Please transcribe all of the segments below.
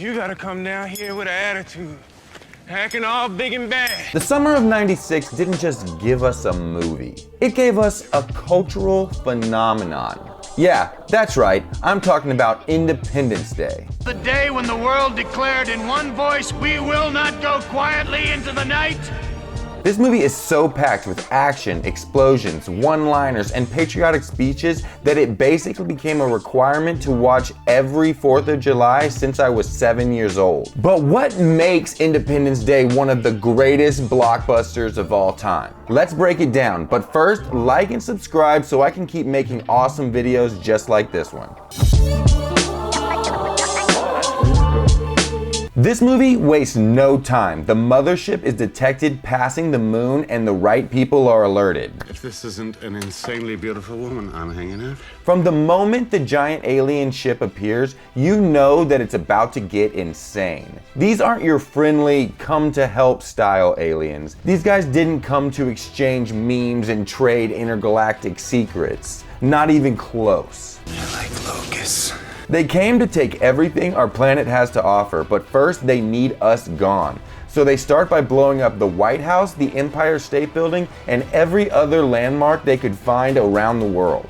You gotta come down here with an attitude. Hacking all big and bad. The summer of '96 didn't just give us a movie. It gave us a cultural phenomenon. Yeah, that's right. I'm talking about Independence Day. The day when the world declared in one voice, we will not go quietly into the night. This movie is so packed with action, explosions, one-liners, and patriotic speeches that it basically became a requirement to watch every 4th of July since I was 7 years old. But what makes Independence Day one of the greatest blockbusters of all time? Let's break it down, but first, like and subscribe so I can keep making awesome videos just like this one. This movie wastes no time. The mothership is detected passing the moon and the right people are alerted. If this isn't an insanely beautiful woman, I'm hanging out. From the moment the giant alien ship appears, you know that it's about to get insane. These aren't your friendly, come to help style aliens. These guys didn't come to exchange memes and trade intergalactic secrets. Not even close. I like locusts. They came to take everything our planet has to offer, but first they need us gone. So they start by blowing up the White House, the Empire State Building, and every other landmark they could find around the world.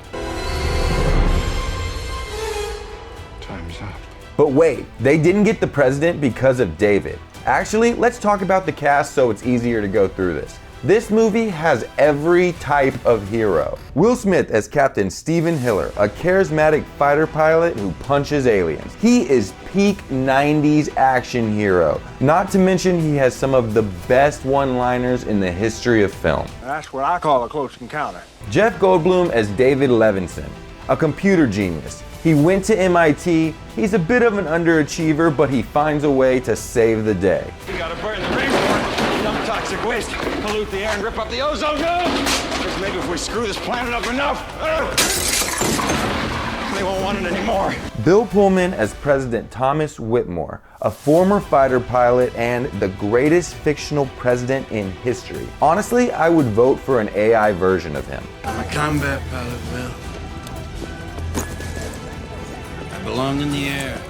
Time's up. But wait, they didn't get the president because of David. Actually, let's talk about the cast so it's easier to go through this. This movie has every type of hero. Will Smith as Captain Stephen Hiller, a charismatic fighter pilot who punches aliens. He is peak 90s action hero. Not to mention he has some of the best one-liners in the history of film. That's what I call a close encounter. Jeff Goldblum as David Levinson, a computer genius. He went to MIT, he's a bit of an underachiever, but he finds a way to save the day. We gotta burn the rainforest, dump toxic waste, pollute the air and rip up the ozone. Because maybe if we screw this planet up enough, they won't want it anymore. Bill Pullman as President Thomas Whitmore, a former fighter pilot and the greatest fictional president in history. Honestly, I would vote for an AI version of him. I'm a combat pilot, Bill. I belong in the air.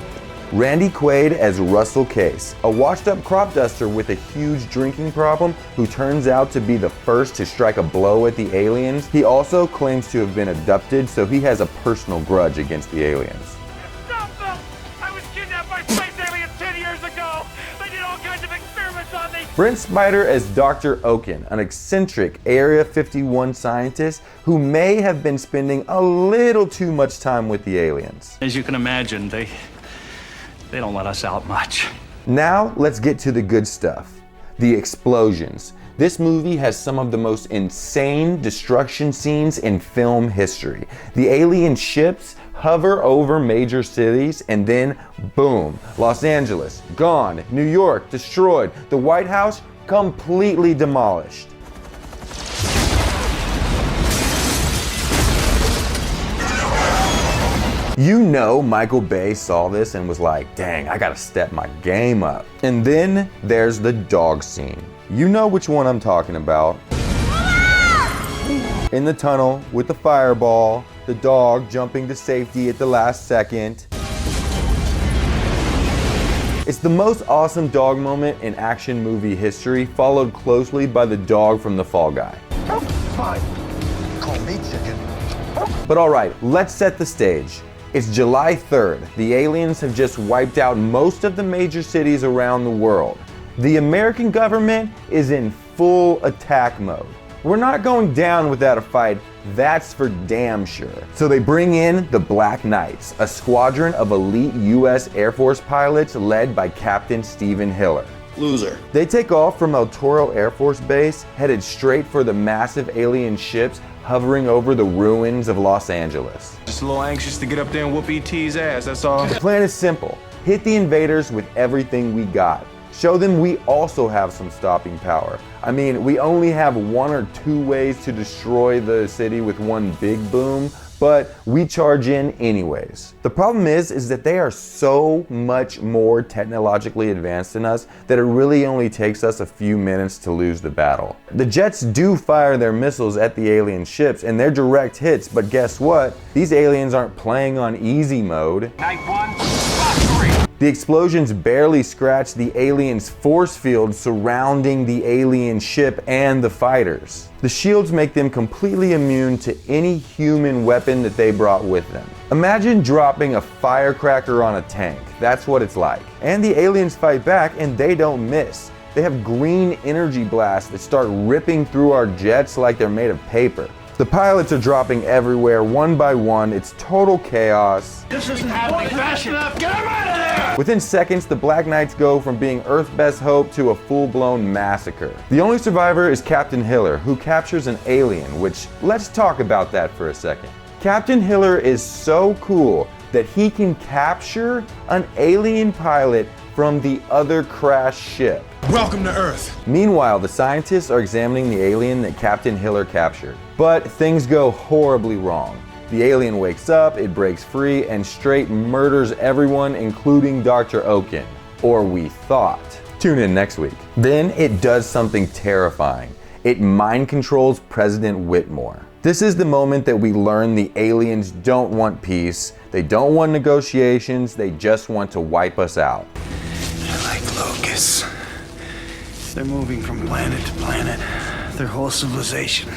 Randy Quaid as Russell Case, a washed-up crop duster with a huge drinking problem who turns out to be the first to strike a blow at the aliens. He also claims to have been abducted, so he has a personal grudge against the aliens. Stop them! I was kidnapped by space aliens 10 years ago! They did all kinds of experiments on me! Brent Spiner as Dr. Oken, an eccentric Area 51 scientist who may have been spending a little too much time with the aliens. As you can imagine, they don't let us out much. Now, let's get to the good stuff. The explosions. This movie has some of the most insane destruction scenes in film history. The alien ships hover over major cities and then boom, Los Angeles, gone. New York, destroyed. The White House, completely demolished. You know Michael Bay saw this and was like, dang, I gotta step my game up. And then there's the dog scene. You know which one I'm talking about. In the tunnel with the fireball, the dog jumping to safety at the last second. It's the most awesome dog moment in action movie history, followed closely by the dog from The Fall Guy. Fine. Call me chicken. But alright, let's set the stage. It's July 3rd. The aliens have just wiped out most of the major cities around the world. The American government is in full attack mode. We're not going down without a fight, that's for damn sure. So they bring in the Black Knights, a squadron of elite US Air Force pilots led by Captain Stephen Hiller. Loser. They take off from El Toro Air Force Base, headed straight for the massive alien ships hovering over the ruins of Los Angeles. Just a little anxious to get up there and whoop E.T.'s ass, that's all. The plan is simple. Hit the invaders with everything we got. Show them we also have some stopping power. I mean, we only have 1 or 2 ways to destroy the city with one big boom, but we charge in anyways. The problem is that they are so much more technologically advanced than us that it really only takes us a few minutes to lose the battle. The jets do fire their missiles at the alien ships and they're direct hits, but guess what? These aliens aren't playing on easy mode. Night 1, spot 3! The explosions barely scratch the aliens' force field surrounding the alien ship and the fighters. The shields make them completely immune to any human weapon that they brought with them. Imagine dropping a firecracker on a tank. That's what it's like. And the aliens fight back and they don't miss. They have green energy blasts that start ripping through our jets like they're made of paper. The pilots are dropping everywhere one by one. It's total chaos. This isn't happening fast enough. Get him out of there! Within seconds, the Black Knights go from being Earth's best hope to a full-blown massacre. The only survivor is Captain Hiller, who captures an alien, which, let's talk about that for a second. Captain Hiller is so cool that he can capture an alien pilot from the other crashed ship. Welcome to Earth. Meanwhile, the scientists are examining the alien that Captain Hiller captured. But things go horribly wrong. The alien wakes up, it breaks free, and straight murders everyone, including Dr. Oaken. Or we thought. Tune in next week. Then it does something terrifying. It mind controls President Whitmore. This is the moment that we learn the aliens don't want peace, they don't want negotiations, they just want to wipe us out. They're like locusts. They're moving from planet to planet, their whole civilization.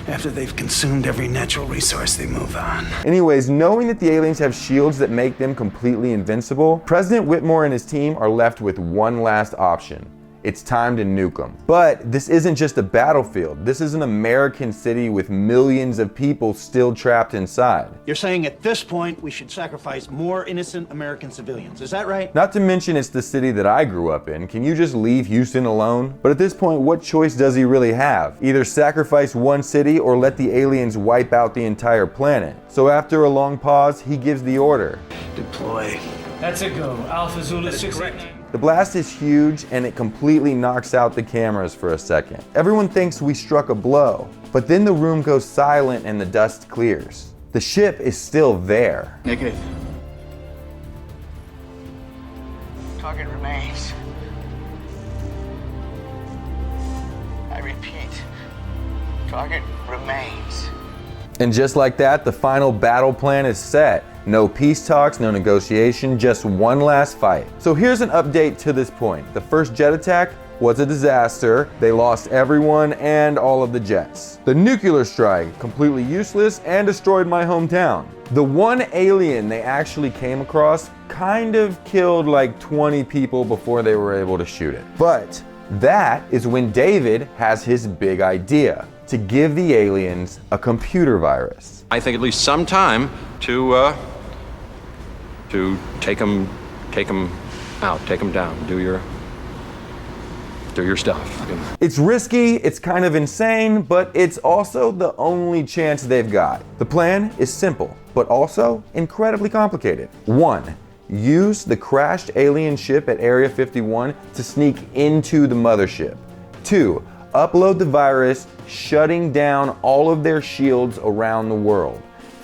After they've consumed every natural resource, they move on. Anyways, knowing that the aliens have shields that make them completely invincible, President Whitmore and his team are left with one last option. It's time to nuke them. But this isn't just a battlefield. This is an American city with millions of people still trapped inside. You're saying at this point we should sacrifice more innocent American civilians, is that right? Not to mention it's the city that I grew up in. Can you just leave Houston alone? But at this point, what choice does he really have? Either sacrifice one city or let the aliens wipe out the entire planet. So after a long pause, he gives the order. Deploy. That's a go. Alpha Zulu 689. The blast is huge and it completely knocks out the cameras for a second. Everyone thinks we struck a blow, but then the room goes silent and the dust clears. The ship is still there. Negative. Target remains. I repeat, target remains. And just like that, the final battle plan is set. No peace talks, no negotiation, just one last fight. So here's an update to this point. The first jet attack was a disaster. They lost everyone and all of the jets. The nuclear strike, completely useless and destroyed my hometown. The one alien they actually came across kind of killed like 20 people before they were able to shoot it. But that is when David has his big idea to give the aliens a computer virus. I think at least some time to take them out, take them down, do your stuff. It's risky, it's kind of insane, but it's also the only chance they've got. The plan is simple, but also incredibly complicated. 1. Use the crashed alien ship at Area 51 to sneak into the mothership. 2. Upload the virus, shutting down all of their shields around the world.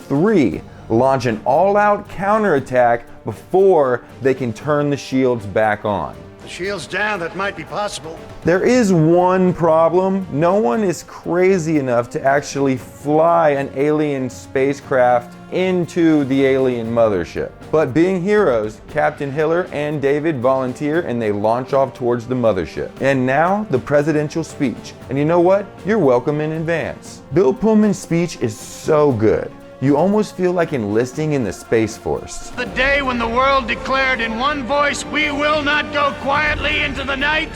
3. Launch an all-out counterattack before they can turn the shields back on. The shield's down, that might be possible. There is one problem. No one is crazy enough to actually fly an alien spacecraft into the alien mothership. But being heroes, Captain Hiller and David volunteer and they launch off towards the mothership. And now, the presidential speech. And you know what? You're welcome in advance. Bill Pullman's speech is so good. You almost feel like enlisting in the Space Force. The day when the world declared in one voice, we will not go quietly into the night.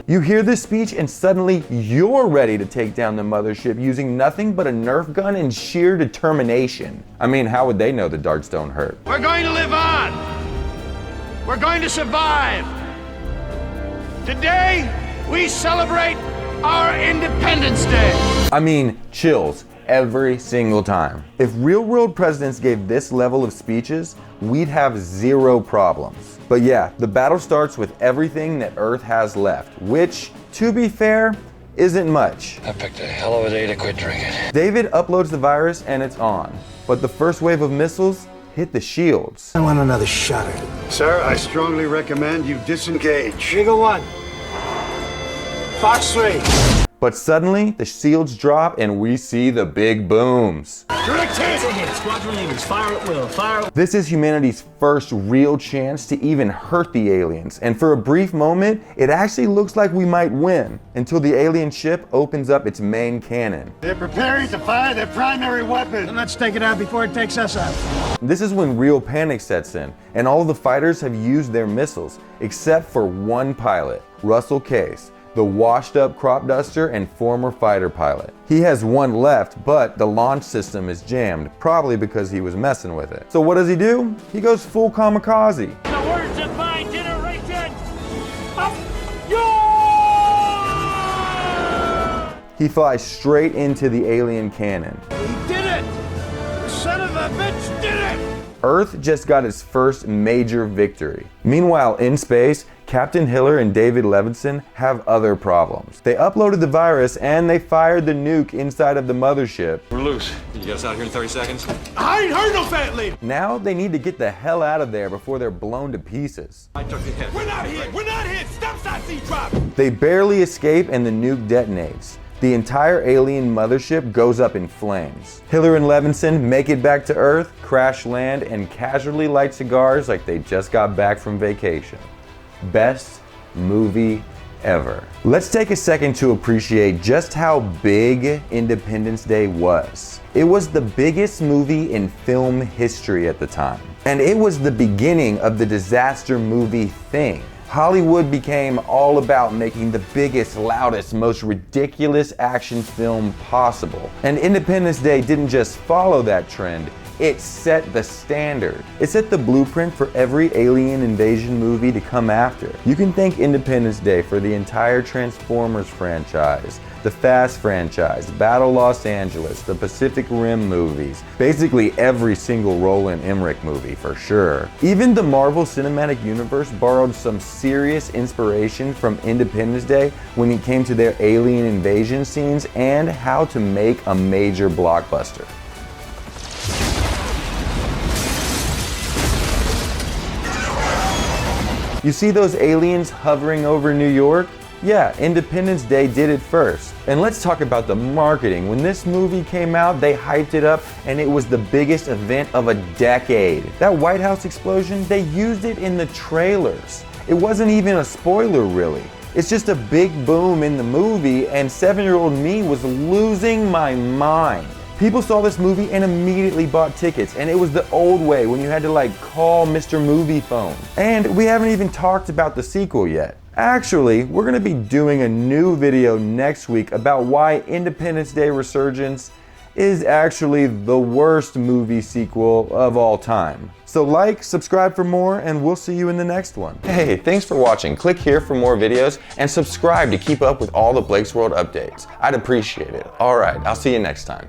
You hear this speech and suddenly you're ready to take down the mothership using nothing but a Nerf gun and sheer determination. I mean, how would they know the darts don't hurt? We're going to live on. We're going to survive. Today, we celebrate our Independence Day. I mean, chills every single time. If real-world presidents gave this level of speeches, we'd have zero problems. But yeah, the battle starts with everything that Earth has left, which, to be fair, isn't much. I picked a hell of a day to quit drinking. David uploads the virus and it's on. But the first wave of missiles hit the shields. I want another shot at it. Sir, I strongly recommend you disengage. Eagle 1. Fox 3. But suddenly, the shields drop and we see the big booms. Squadron leaders, fire at will, fire. This is humanity's first real chance to even hurt the aliens, and for a brief moment, it actually looks like we might win, until the alien ship opens up its main cannon. They're preparing to fire their primary weapon. Then let's take it out before it takes us out. This is when real panic sets in, and all of the fighters have used their missiles, except for one pilot, Russell Case, the washed-up crop duster and former fighter pilot. He has one left, but the launch system is jammed, probably because he was messing with it. So what does he do? He goes full kamikaze. The words of my generation. He flies straight into the alien cannon. He did it! The son of a bitch did it! Earth just got its first major victory. Meanwhile, in space, Captain Hiller and David Levinson have other problems. They uploaded the virus and they fired the nuke inside of the mothership. We're loose. Can you get us out here in 30 seconds? I ain't heard no fat lady. Now they need to get the hell out of there before they're blown to pieces. I took the hit. We're not hit. We're not hit. Stop side C drop. They barely escape and the nuke detonates. The entire alien mothership goes up in flames. Hiller and Levinson make it back to Earth, crash land, and casually light cigars like they just got back from vacation. Best movie ever. Let's take a second to appreciate just how big Independence Day was. It was the biggest movie in film history at the time. And it was the beginning of the disaster movie thing. Hollywood became all about making the biggest, loudest, most ridiculous action film possible. And Independence Day didn't just follow that trend, it set the standard. It set the blueprint for every alien invasion movie to come after. You can thank Independence Day for the entire Transformers franchise, the Fast franchise, Battle Los Angeles, the Pacific Rim movies, basically every single Roland Emmerich movie for sure. Even the Marvel Cinematic Universe borrowed some serious inspiration from Independence Day when it came to their alien invasion scenes and how to make a major blockbuster. You see those aliens hovering over New York? Yeah, Independence Day did it first. And let's talk about the marketing. When this movie came out, they hyped it up and it was the biggest event of a decade. That White House explosion, they used it in the trailers. It wasn't even a spoiler really. It's just a big boom in the movie and 7-year-old me was losing my mind. People saw this movie and immediately bought tickets, and it was the old way when you had to call Mr. Movie Phone. And we haven't even talked about the sequel yet. Actually, we're gonna be doing a new video next week about why Independence Day Resurgence is actually the worst movie sequel of all time. So subscribe for more, and we'll see you in the next one. Hey, thanks for watching. Click here for more videos and subscribe to keep up with all the Blake's World updates. I'd appreciate it. All right, I'll see you next time.